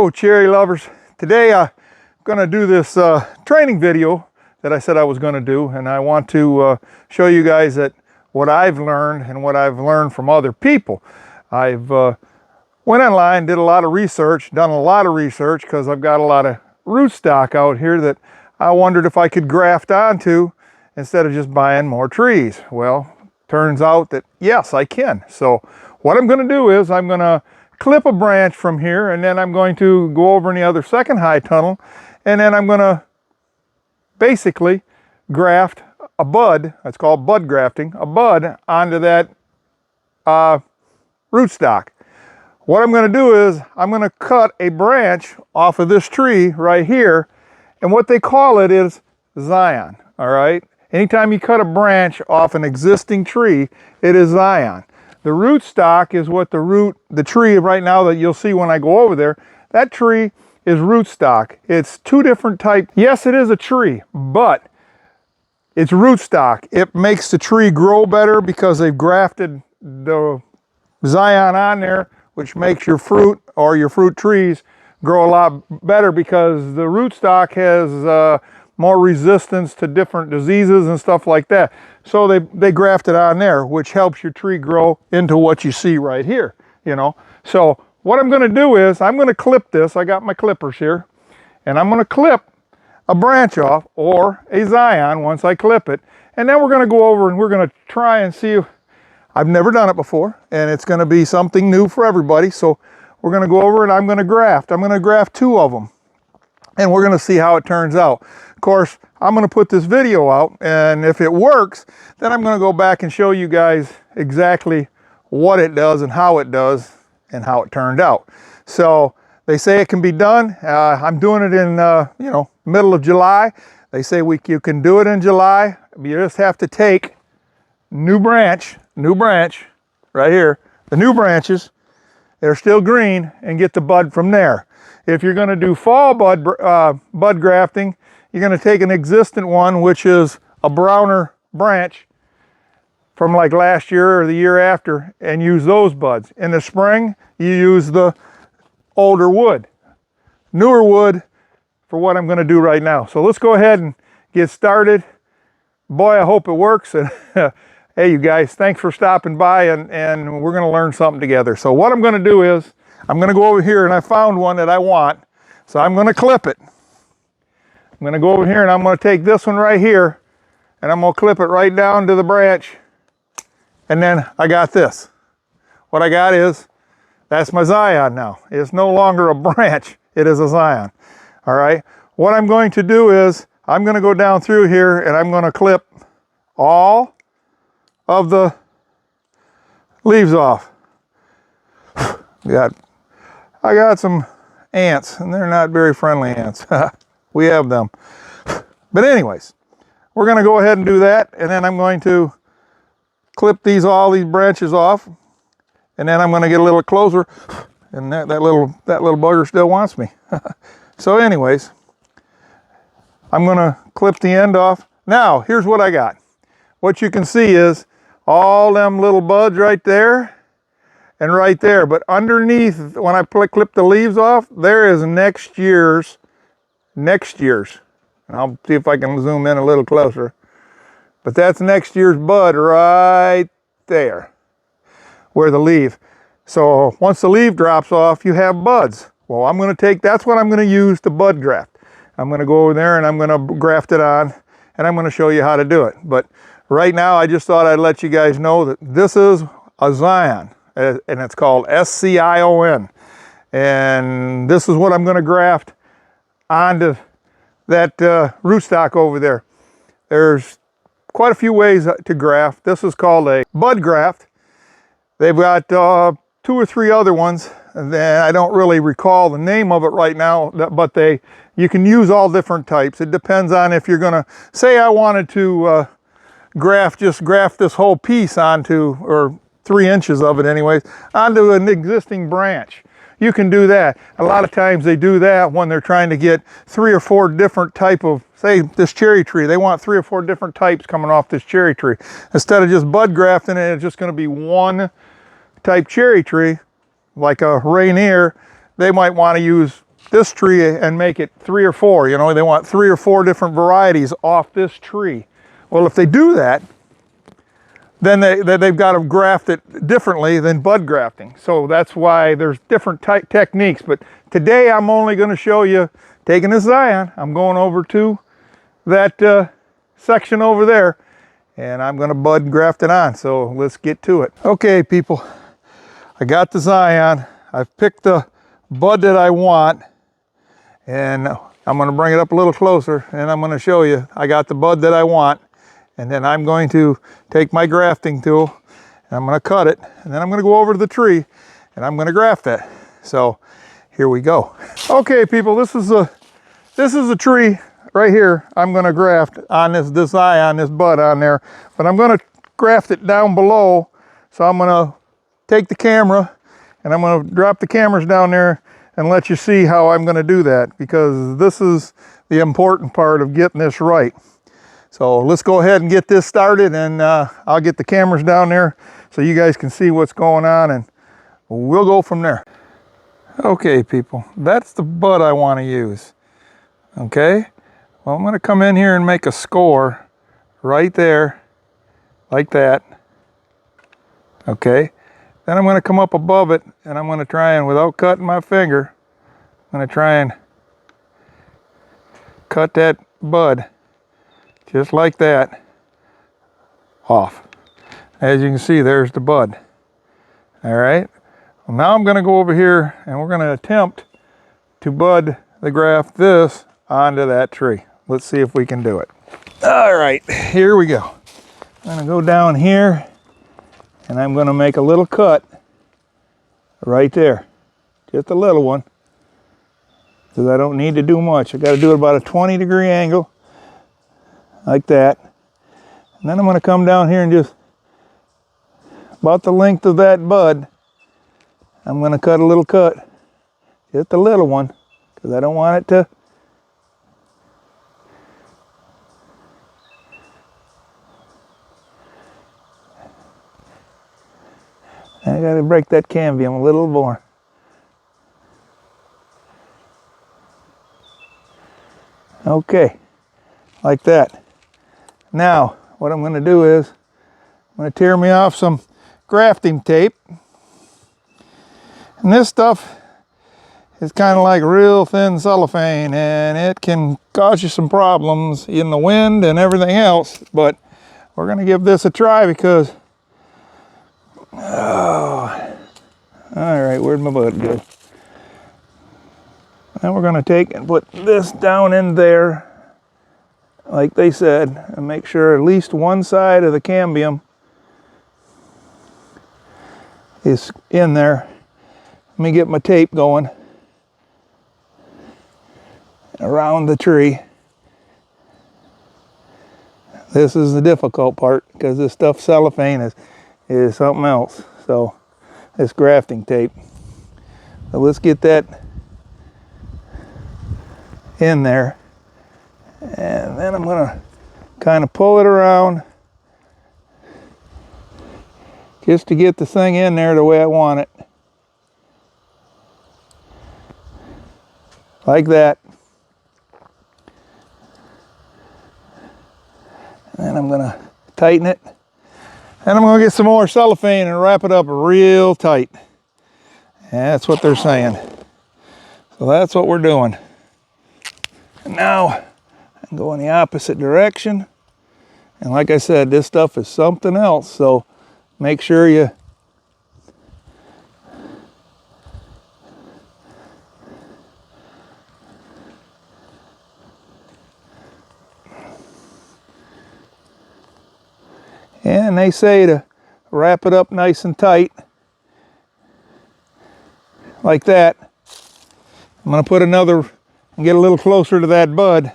Hello cherry lovers. Today I'm going to do this training video that I said I was going to do, and I want to show you guys that what I've learned and what I've learned from other people. I've went online, did a lot of research, done a lot of research because I've got a lot of rootstock out here that I wondered if I could graft onto instead of just buying more trees. Well, turns out that yes, I can. So what I'm going to do is I'm going to clip a branch from here, and then I'm going to go over in the other second high tunnel, and then I'm going to basically graft a bud, that's called bud grafting, a bud onto that rootstock. What I'm going to do is I'm going to cut a branch off of this tree right here, and what they call it is Zion, all right? Anytime you cut a branch off an existing tree, it is Zion. The rootstock is what the tree right now that you'll see when I go over there, that tree is rootstock. It's two different types. Yes, it is a tree, but it's rootstock. It makes the tree grow better because they've grafted the Zion on there, which makes your fruit or your fruit trees grow a lot better because the rootstock has more resistance to different diseases and stuff like that. So they graft it on there, which helps your tree grow into what you see right here, you know. So what I'm going to do is I'm going to clip this. I got my clippers here, and I'm going to clip a branch off or a Zion once I clip it. And then we're going to go over and we're going to try and see. I've never done it before, and it's going to be something new for everybody. So we're going to go over and I'm going to graft. I'm going to graft two of them, and we're going to see how it turns out. Of course, I'm going to put this video out, and if it works, then I'm going to go back and show you guys exactly what it does and how it does and how it turned out. So they say it can be done. I'm doing it in middle of July. They say you can do it in July. You just have to take new branch right here, the new branches that are still green, and get the bud from there. If you're going to do fall bud grafting, you're going to take an existing one, which is a browner branch from like last year or the year after, and use those buds. In the spring, you use the older wood, newer wood for what I'm going to do right now. So let's go ahead and get started. Boy, I hope it works. And hey, you guys, thanks for stopping by, and we're going to learn something together. So what I'm going to do is I'm going to go over here, and I found one that I want. So I'm going to clip it. I'm going to go over here, and I'm going to take this one right here, and I'm going to clip it right down to the branch. And then I got this. What I got is, that's my Zion now. It's no longer a branch. It is a Zion. All right. What I'm going to do is I'm going to go down through here, and I'm going to clip all of the leaves off. I got some ants, and they're not very friendly ants. We have them. But anyways, we're going to go ahead and do that, and then I'm going to clip all these branches off, and then I'm going to get a little closer, and that little bugger still wants me. So anyways, I'm going to clip the end off. Now, here's what I got. What you can see is all them little buds right there and right there. But underneath, when I clip the leaves off, there is next year's. And I'll see if I can zoom in a little closer. But that's next year's bud right there, where the leaf. So once the leaf drops off, you have buds. Well, that's what I'm going to use to bud graft. I'm going to go over there and I'm going to graft it on, and I'm going to show you how to do it. But right now, I just thought I'd let you guys know that this is a Zion, and it's called SCION. And this is what I'm going to graft onto that rootstock over there. There's quite a few ways to graft. This is called a bud graft. They've got 2 or 3 other ones, and then I don't really recall the name of it right now, but you can use all different types. It depends on if you're going to, say I wanted to graft this whole piece onto, or 3 inches of it anyways, onto an existing branch. You can do that. A lot of times they do that when they're trying to get 3 or 4 different type of, say this cherry tree, they want 3 or 4 different types coming off this cherry tree. Instead of just bud grafting it, it's just going to be one type cherry tree, like a Rainier. They might want to use this tree and make it 3 or 4. You know, they want 3 or 4 different varieties off this tree. Well, if they do that, then they've got to graft it differently than bud grafting. So that's why there's different techniques. But today I'm only going to show you taking this Zion. I'm going over to that section over there, and I'm going to bud graft it on. So let's get to it. Okay, people, I got the Zion. I've picked the bud that I want, and I'm going to bring it up a little closer, and I'm going to show you I got the bud that I want. And then I'm going to take my grafting tool and I'm going to cut it, and then I'm going to go over to the tree and I'm going to graft it. So here we go. Okay, people, this is a tree right here. I'm going to graft on this Zion, this bud on there, but I'm going to graft it down below. So I'm going to take the camera and I'm going to drop the cameras down there and let you see how I'm going to do that, because this is the important part of getting this right. So let's go ahead and get this started, and I'll get the cameras down there so you guys can see what's going on, and we'll go from there. Okay, people, that's the bud I want to use. Okay, well, I'm going to come in here and make a score right there, like that. Okay, then I'm going to come up above it, and I'm going to try and, without cutting my finger, I'm going to try and cut that bud just like that off. As you can see, there's the bud. All right, well, now I'm going to go over here and we're going to attempt to bud the graft this onto that tree. Let's see if we can do it. All right, here we go. I'm going to go down here and I'm going to make a little cut right there, just a little one, because I don't need to do much. I got to do it about a 20-degree angle, like that. And then I'm going to come down here and just about the length of that bud, I'm going to cut a little cut, just a little one, because I don't want it to I got to break that cambium a little more. Okay, like that. Now, what I'm going to do is, I'm going to tear me off some grafting tape. And this stuff is kind of like real thin cellophane, and it can cause you some problems in the wind and everything else. But we're going to give this a try because, oh, all right, where'd my bud go? Now we're going to take and put this down in there, like they said, and make sure at least one side of the cambium is in there. Let me get my tape going around the tree. This is the difficult part, because this stuff cellophane is something else. So this grafting tape. So let's get that in there. And then I'm going to kind of pull it around just to get the thing in there the way I want it. Like that. And then I'm going to tighten it. And I'm going to get some more cellophane and wrap it up real tight. And that's what they're saying. So that's what we're doing. And now and go in the opposite direction. And like I said, this stuff is something else, so make sure you and they say to wrap it up nice and tight like that. I'm going to put another and get a little closer to that bud.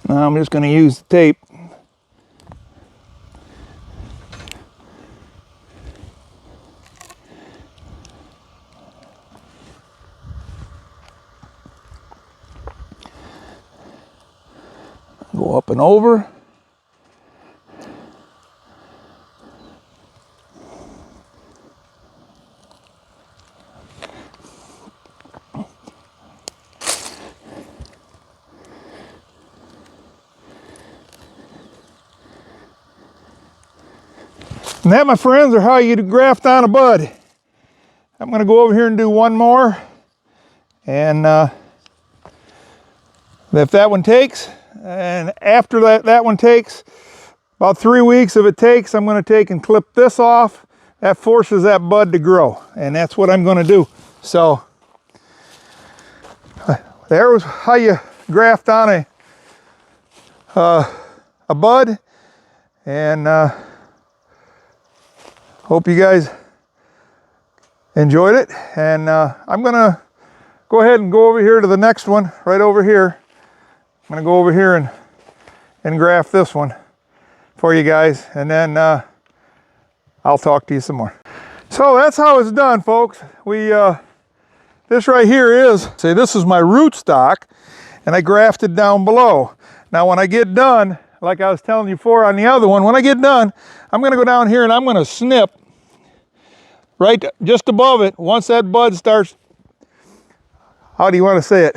Now I'm just going to use the tape. Go up and over. And that, my friends, are how you graft on a bud. I'm going to go over here and do one more. And if that one takes, and after that one takes, about 3 weeks if it takes, I'm going to take and clip this off. That forces that bud to grow, and that's what I'm going to do. So there was how you graft on a bud, and hope you guys enjoyed it. And I'm going to go ahead and go over here to the next one, right over here. I'm going to go over here and graft this one for you guys, and then I'll talk to you some more. So that's how it's done, folks. This right here is, this is my rootstock, and I grafted down below. Now when I get done, like I was telling you before on the other one, when I get done, I'm going to go down here and I'm going to snip right just above it. Once that bud starts, how do you want to say it,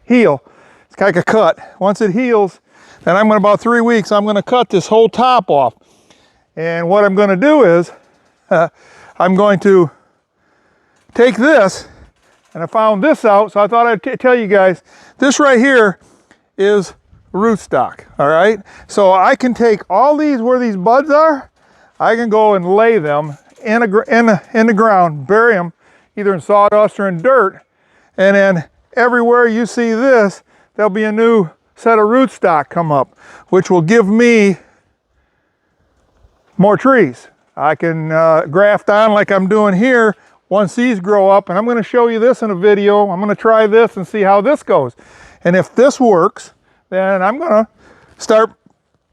heal, it's like a cut. Once it heals, then I'm going to, about 3 weeks, I'm going to cut this whole top off. And what I'm going to do is, I'm going to take this, and I found this out, so I thought I'd tell you guys, this right here is rootstock, all right? So I can take all these, where these buds are, I can go and lay them in the ground, bury them either in sawdust or in dirt, and then everywhere you see this, there'll be a new set of rootstock come up, which will give me more trees. I can graft on like I'm doing here once these grow up, and I'm going to show you this in a video. I'm going to try this and see how this goes. And if this works, then I'm going to start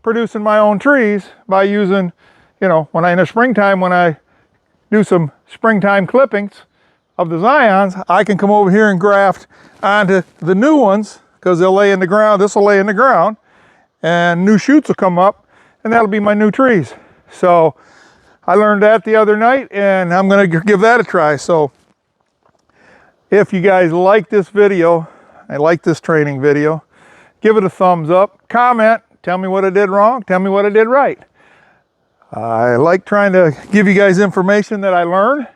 producing my own trees by using, in the springtime, when I do some springtime clippings of the Zions, I can come over here and graft onto the new ones, because they'll lay in the ground. This will lay in the ground, and new shoots will come up, and that'll be my new trees. So I learned that the other night, and I'm going to give that a try. So if you guys like this video, I like this training video, give it a thumbs up, comment, tell me what I did wrong, tell me what I did right. I like trying to give you guys information that I learn,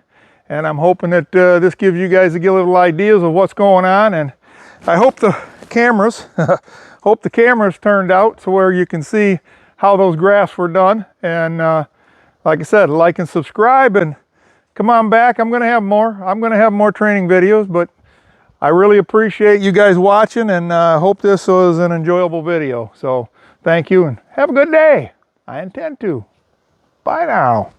and I'm hoping that this gives you guys a little ideas of what's going on. And I hope the cameras turned out so where you can see how those grafts were done. And like I said, like and subscribe, and come on back. I'm going to have more training videos, but I really appreciate you guys watching, and hope this was an enjoyable video. So thank you, and have a good day. I intend to. Bye now.